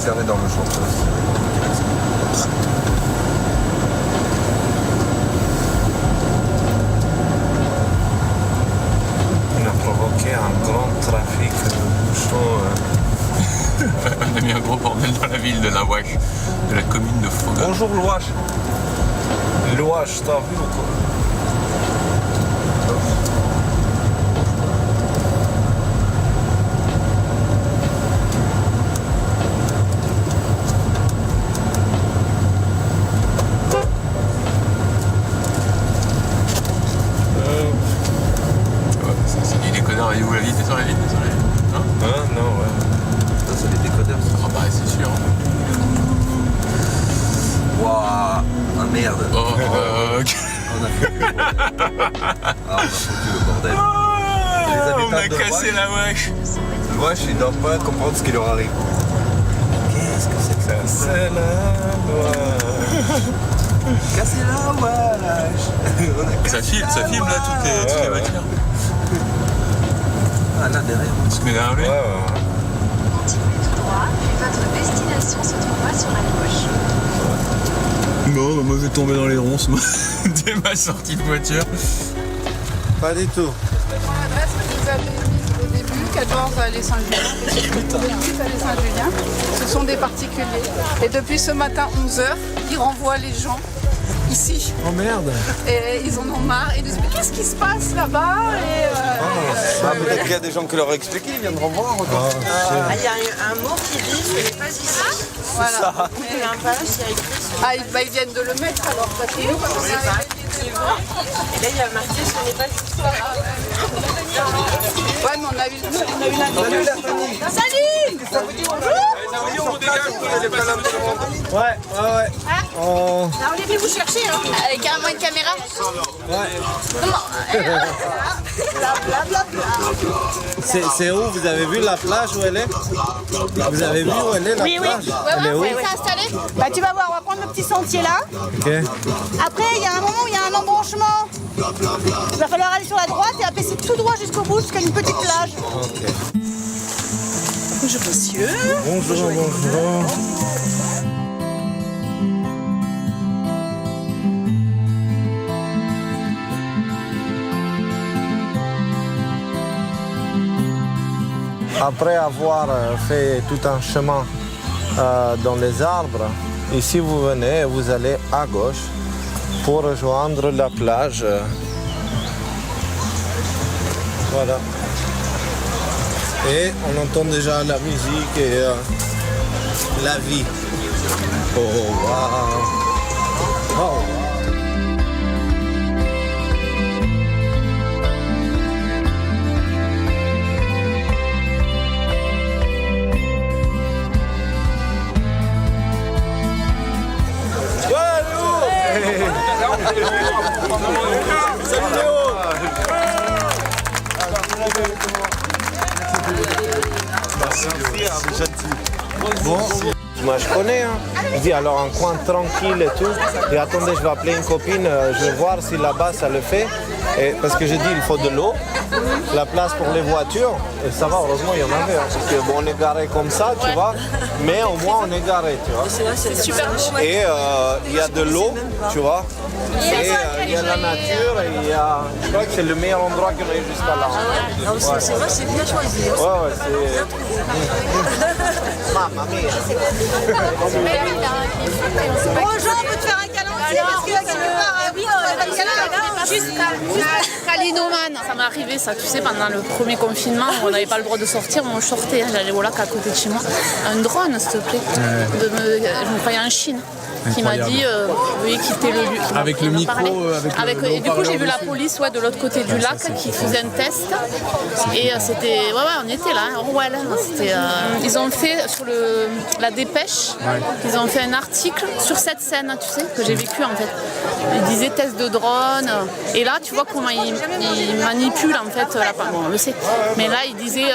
fermé dans le champ. On a provoqué un grand trafic de bouchons. On a mis un gros bordel dans la ville de la Ouache, de la commune de Foga. Bonjour Louache. Louache, t'as vu ou quoi? C'est des décodeurs, et où la ville? Descends la ville, non? Hein? Non, ouais. Ça, c'est des décodeurs. Ça. Ah bah c'est sûr. Waouh, ah merde. Oh, On a foutu le bordel. Ah, on a foutu le bordel. Les on a habitants de cassé la Ouache. Wesh, il doit pas comprendre ce qui leur arrive. Qu'est-ce que c'est que ça? C'est la Wesh. Cassez la Wesh. Ça filme là toutes les voitures. Ah là derrière. Tu te mets derrière lui? Ouais. Continuez tout droit et votre destination se trouvera sur la gauche. Non, moi je vais tomber dans les ronces, moi, dès ma sortie de voiture. Pas du tout. L'adresse que vous avez mise au début, 14 allée Saint-Julien, 18 allée Saint-Julien, ce sont des particuliers. Et depuis ce matin 11h, ils renvoient les gens ici. Oh merde. Et ils en ont marre. Ils disent mais qu'est-ce qui se passe là-bas Peut-être qu'il y a des gens qui leur ont expliqué, ils viendront voir. Il y a un mot qui dit ce n'est pas ici. Voilà. Il y a un page, il y a écrit. Ils viennent de le mettre alors parce que nous, comme on est arrivés, Et là, il y a marqué ce n'est pas ici. ouais, mais on a eu Salut la famille. Salut. Ça vous dit on dégage. Ouais. On est venu vous chercher hein. Avec carrément une caméra. C'est où? Vous avez vu la plage où elle est? Vous avez vu où elle est la plage? Elle est où? Installé. Bah tu vas voir, on va prendre le petit sentier là. Ok. Après, il y a un moment où il y a un embranchement. Il va falloir aller sur la droite et après c'est tout droit jusqu'au bout, jusqu'à une petite plage. Bonjour monsieur. Bonjour. Après avoir fait tout un chemin dans les arbres, ici vous venez et vous allez à gauche pour rejoindre la plage. Voilà. Et on entend déjà la musique et la vie. Oh waouh! Oh. Salut Léo! C'est gentil. Bon, moi je connais, hein. Je dis alors un coin tranquille et tout. Et attendez, je vais appeler une copine, je vais voir si là-bas ça le fait. Et parce que j'ai dit il faut de l'eau, la place pour les voitures. Et ça va, heureusement il y en avait. Hein, parce que bon, on est garé comme ça, tu vois. Mais au moins on est garé, tu vois. C'est super beau. Et il y a de l'eau, tu vois. Et il y a la nature et il y a... Je crois que c'est le meilleur endroit qu'on a eu jusqu'à là. C'est vrai, c'est bien choisi. Ouais, c'est... Mamma mia. Bonjour, on peut te faire un câlin aussi parce que là, quelque part, oui, on va te câlin. Juste Kalinoman. Ça m'est arrivé ça, tu sais, pendant le premier confinement, on n'avait pas le droit de sortir, moi je sortais, j'allais au lac à côté de chez moi. Un drone, s'il te plaît. Je me croyais en Chine. Qui m'a dit veuillez quitter le lieu. Avec le micro, Et du coup j'ai vu la police de l'autre côté du lac qui faisait un test et c'était on était là ils ont fait sur la dépêche, ils ont fait un article sur cette scène, tu sais, que j'ai vécu en fait. Ils disaient test de drone et là tu vois comment ils manipulent en fait bon, on le sait, mais là ils disaient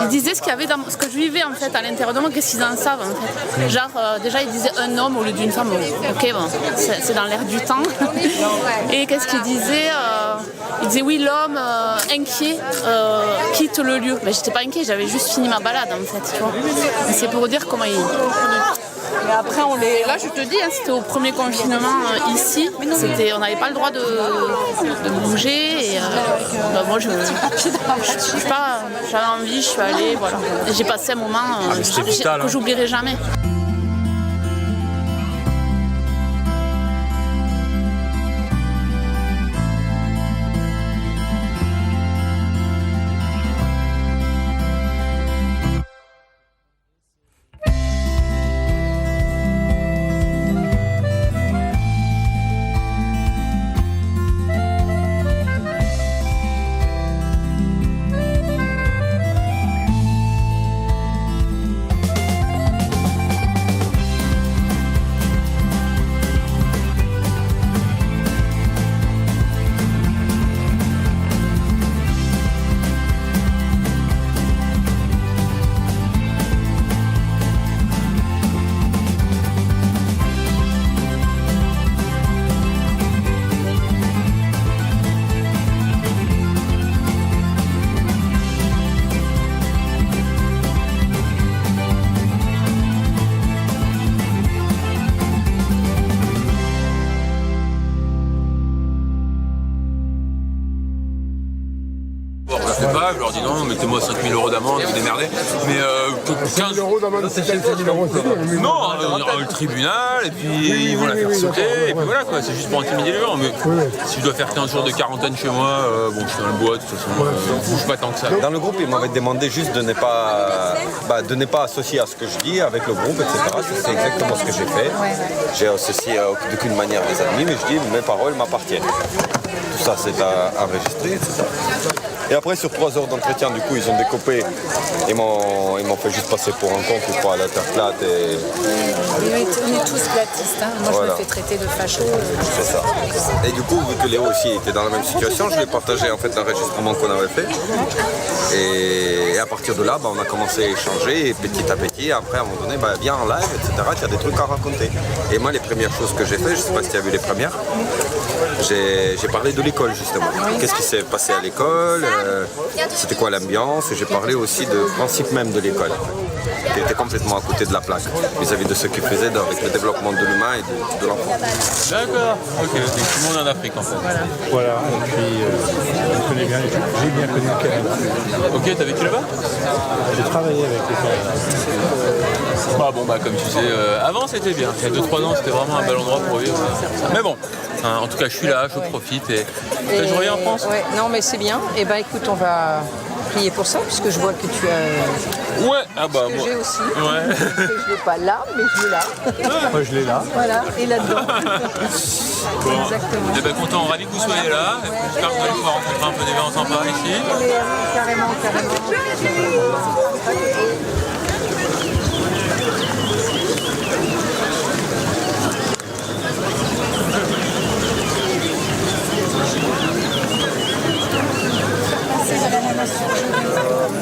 ils disaient ce qu'il y avait dans ce que je vivais en fait à l'intérieur de moi, qu'est-ce qu'ils en savent en fait, genre déjà ils disaient un homme au lieu d'une femme. Ok, bon, c'est dans l'air du temps. Et qu'est-ce qu'il disait Il disait oui, l'homme inquiet quitte le lieu. Mais j'étais pas inquiet, j'avais juste fini ma balade en fait. Tu vois. Mais c'est pour dire comment il. Et après, là, je te dis, hein, c'était au premier confinement ici. On n'avait pas le droit de bouger. Et moi, je sais pas, j'avais envie, je suis allée, voilà. Et j'ai passé un moment que j'oublierai jamais. Je leur dis non, mettez-moi 5 000 € d'amende, vous démerdez. Mais 15 € d'amende, c'est 5 000 €. Non, le tribunal, et puis ils vont la faire sauter, et puis voilà quoi, c'est juste pour intimider les gens. Mais si je dois faire 15 jours de quarantaine chez moi, bon, je suis dans le bois, de toute façon, je bouge pas tant que ça. Dans le groupe, ils m'avaient demandé juste de ne pas associer à ce que je dis avec le groupe, etc. C'est exactement ce que j'ai fait. J'ai associé d'aucune manière les amis, mais je dis mes paroles m'appartiennent. Tout ça, c'est à enregistrer, etc. Et après, sur 3 heures d'entretien, du coup, ils ont découpé. Ils m'ont fait juste passer pour un con, je crois, à la terre plate. On est tous platistes. Hein. Moi, je me fais traiter de facho. C'est ça. Et du coup, vu que Léo aussi était dans la même situation, je lui ai partagé en fait l'enregistrement qu'on avait fait. Et à partir de là, on a commencé à échanger. Et petit à petit, après, à un moment donné, viens en live, etc. Tu as des trucs à raconter. Et moi, les premières choses que j'ai fait, je ne sais pas si tu as vu les premières, j'ai parlé de l'école, justement. Qu'est-ce qui s'est passé à l'école, c'était quoi l'ambiance. Et j'ai parlé aussi du principe même de l'école, qui était complètement à côté de la plaque, vis-à-vis de ce qu'il faisait avec le développement de l'humain et de l'enfant. D'accord, ok, tout le monde en Afrique en fait. Voilà, et puis je connais bien, j'ai bien connu le Canada. Ok, t'as vécu là-bas? J'ai travaillé avec les Canadiens. Comme tu sais, avant c'était bien, il y a 2-3 ans c'était vraiment un bel endroit pour vivre. Mais bon, en tout cas je suis là, je profite et... T'as joué en France? Ouais, non mais c'est bien. Et écoute, on va prier pour ça, puisque je vois que tu as... Ouais, moi... J'ai aussi. Ouais. Je l'ai pas là, mais je l'ai là. Moi je l'ai là. Voilà, et là-dedans. Bon. Exactement. Et content, ravi que vous soyez là. J'espère que vous allez pouvoir rencontrer un peu des gens sympas ici. Carrément.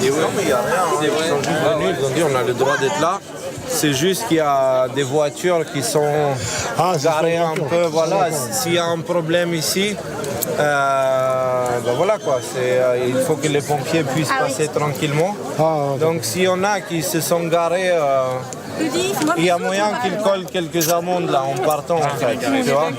Et oui, mais il n'y a rien. Ils sont juste venus, ils ont dit on a le droit d'être là. C'est juste qu'il y a des voitures qui sont garées un peu. Voilà, s'il y a un problème ici, voilà quoi. Il faut que les pompiers puissent passer tranquillement. Donc s'il y en a qui se sont garés, il y a moyen qu'ils collent quelques amendes là en partant en fait. Tu vois.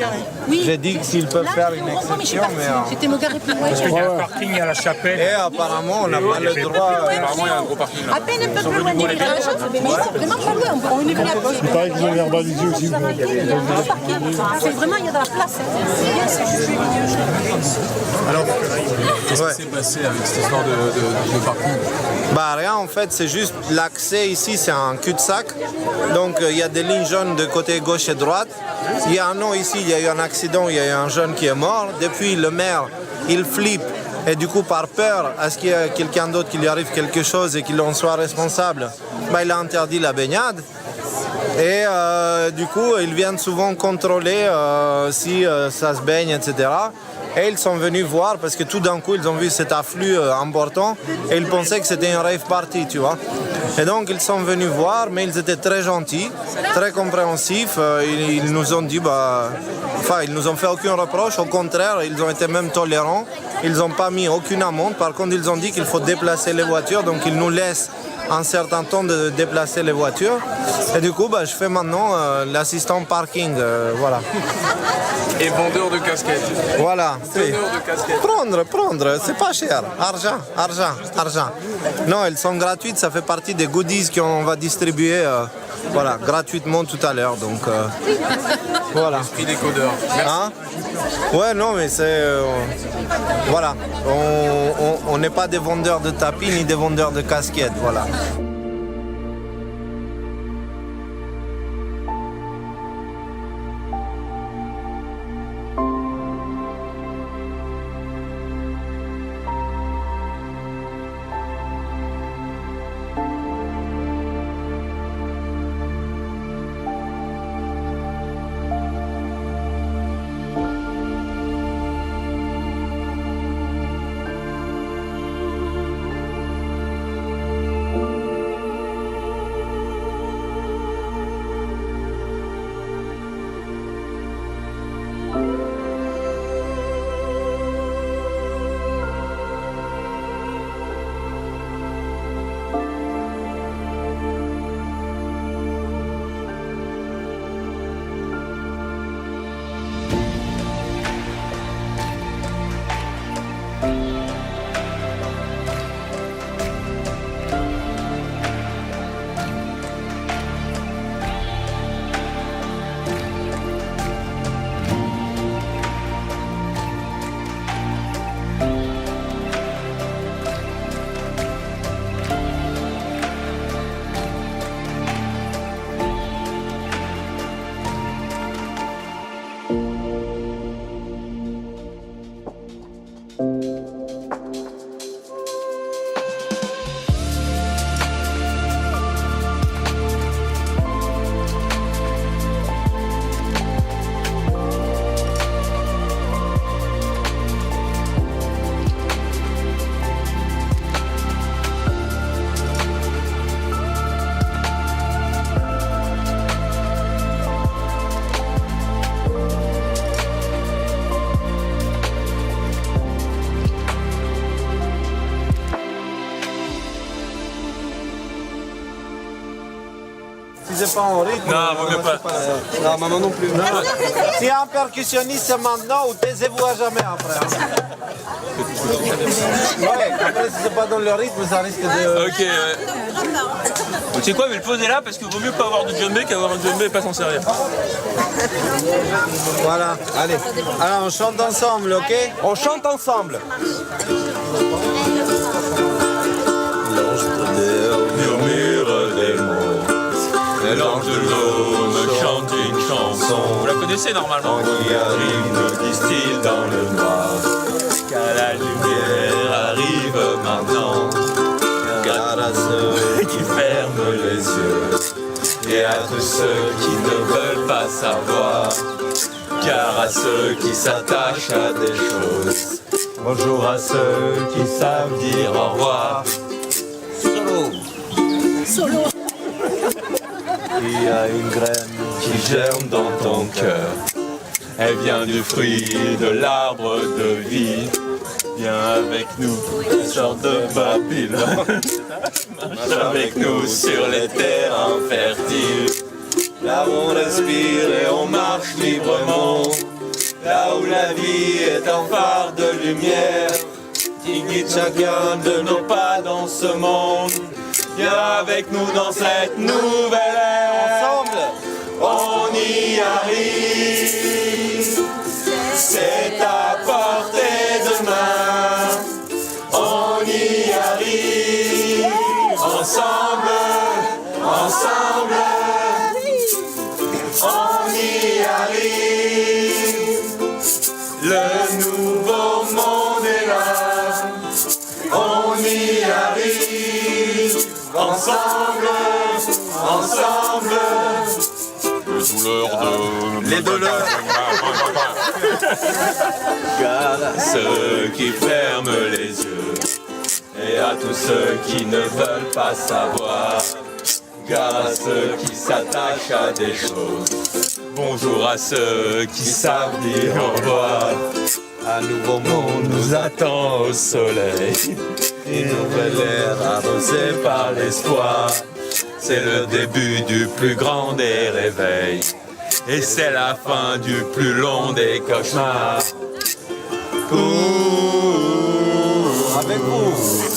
J'ai dit qu'ils peuvent faire une exception, mais... J'étais me garer plus loin. Parce qu'il y a un parking à la chapelle. Et apparemment, on n'a pas le droit... Apparemment, il y a un gros parking là. À peine un peu plus loin, mais vraiment pas loin. On est venu à pied. Il paraît qu'ils ont verbalisé aussi. C'est vraiment, il y a de la place. Alors, qu'est-ce qui s'est passé avec cette histoire de parking? Rien en fait, c'est juste l'accès ici, c'est un cul-de-sac. Donc il y a des lignes jaunes de côté gauche et droite. Il y a un an ici, il y a eu un accident, il y a eu un jeune qui est mort. Depuis, le maire, il flippe. Et du coup, par peur à ce qu'il y ait quelqu'un d'autre qui lui arrive quelque chose et qu'il en soit responsable, il a interdit la baignade. Et du coup, ils viennent souvent contrôler si ça se baigne, etc. Et ils sont venus voir parce que tout d'un coup, ils ont vu cet afflux important et ils pensaient que c'était une rave party, tu vois. Et donc, ils sont venus voir, mais ils étaient très gentils, très compréhensifs. Ils nous ont dit, ils nous ont fait aucun reproche. Au contraire, ils ont été même tolérants. ils n'ont pas mis aucune amende. Par contre, ils ont dit qu'il faut déplacer les voitures, donc ils nous laissent un certain temps de déplacer les voitures. Et du coup, je fais maintenant l'assistant parking, voilà. Et vendeur de casquettes. Voilà. Vendeur de casquettes. Prendre, c'est pas cher. Argent. Non, elles sont gratuites, ça fait partie des goodies qu'on va distribuer voilà, gratuitement tout à l'heure. Donc voilà. Esprit décodeur. Hein? Ouais, non, mais c'est... voilà. On n'est pas des vendeurs de tapis ni des vendeurs de casquettes, voilà. C'est pas en rythme. Non, vaut mieux pas. Non, maman non plus. S'il y a un percussionniste, c'est maintenant ou taisez-vous à jamais après. Ouais, après si c'est pas dans le rythme, ça risque de... Ok, ouais. Tu sais quoi, je vais le poser là parce qu'il vaut mieux pas avoir de djembé qu'avoir un djembé et pas s'en servir. Voilà, allez. Alors on chante ensemble, ok? On chante ensemble. Murmure des mots, l'ange de l'eau me chante une chanson. Vous la connaissez normalement. On y arrive, disent-ils dans le noir, car la lumière arrive maintenant. Car à ceux qui ferment les yeux, et à tous ceux qui ne veulent pas savoir, car à ceux qui s'attachent à des choses. Bonjour à ceux qui savent dire au revoir. Solo. Il y a une graine qui germe dans ton cœur. Elle vient du fruit de l'arbre de vie. Viens avec nous, sors de Babylone. Marche avec nous sur les terrains fertiles. Là où on respire et on marche librement. Là où la vie est un phare de lumière qui guide chacun de nos pas dans ce monde. Viens avec nous dans cette nouvelle ère. Ensemble, on y arrive. C'est à portée de main. On y arrive. Ensemble, ensemble. On y arrive. Le nouveau monde est là. On y arrive. Ensemble, ensemble. Les douleurs. Car à ceux qui ferment les yeux et à tous ceux qui ne veulent pas savoir, car à ceux qui s'attachent à des choses. Bonjour à ceux qui savent dire au revoir. Un nouveau monde nous attend au soleil. une nouvelle ère Arrosé par l'espoir, c'est le début du plus grand des réveils. Et c'est la fin du plus long des cauchemars. avec vous.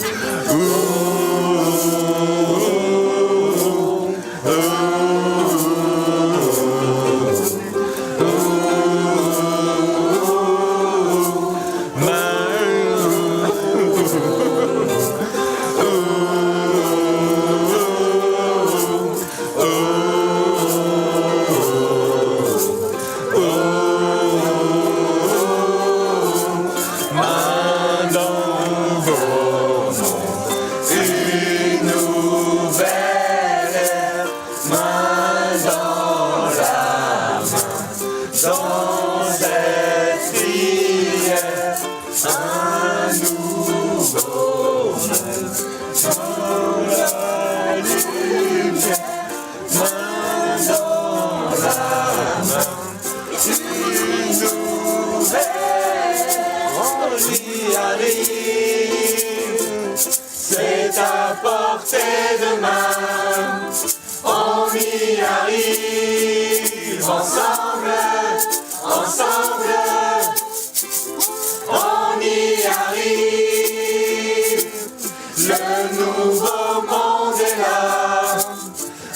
C'est à portée de main, on y arrive ensemble, ensemble, on y arrive, le nouveau monde est là,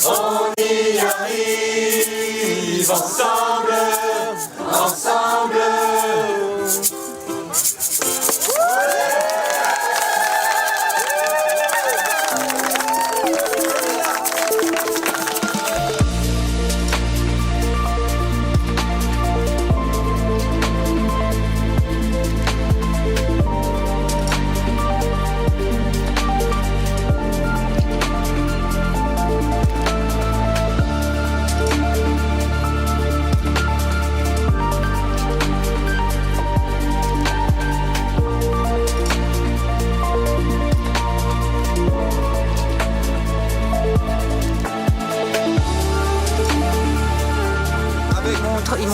on y arrive ensemble, ensemble.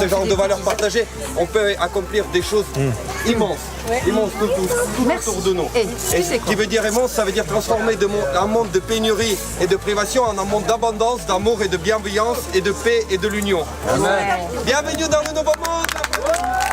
Ce genre de valeurs partagées, on peut accomplir des choses immenses, immenses tout autour de nous. Et ce qui veut dire immense, ça veut dire transformer un monde de pénurie et de privation en un monde d'abondance, d'amour et de bienveillance et de paix et de l'union. Bienvenue dans le nouveau monde.